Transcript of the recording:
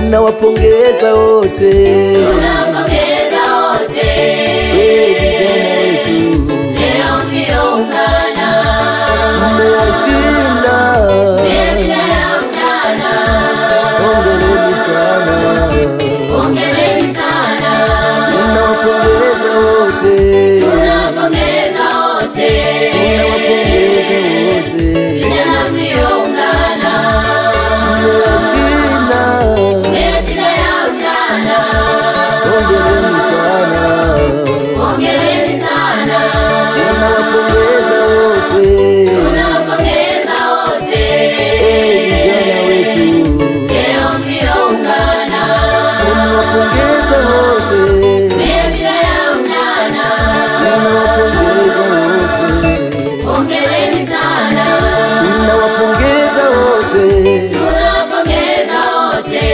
tunawapongeza wote, tunawapongeza wote. Vijana wetu leo mmeungana, mmewashinda mmeshinda ya ujana. Hongereni sana, hongereni sana. tunawapongeza wote, tunawapongeza wote, tunawapongeza wote. vijana mmeungana, Mmewashinda mmeshinda ya ujana. hongereni sana, hongereni sana. tunawapongeza wote, tunawapongeza wote. vijana wetu leo mmeungana, tunawapongeza wote, mmeshinda ya ujana. tunawapongeza wote, hongereni sana. tunawapongeza wote, tunawapongeza wote.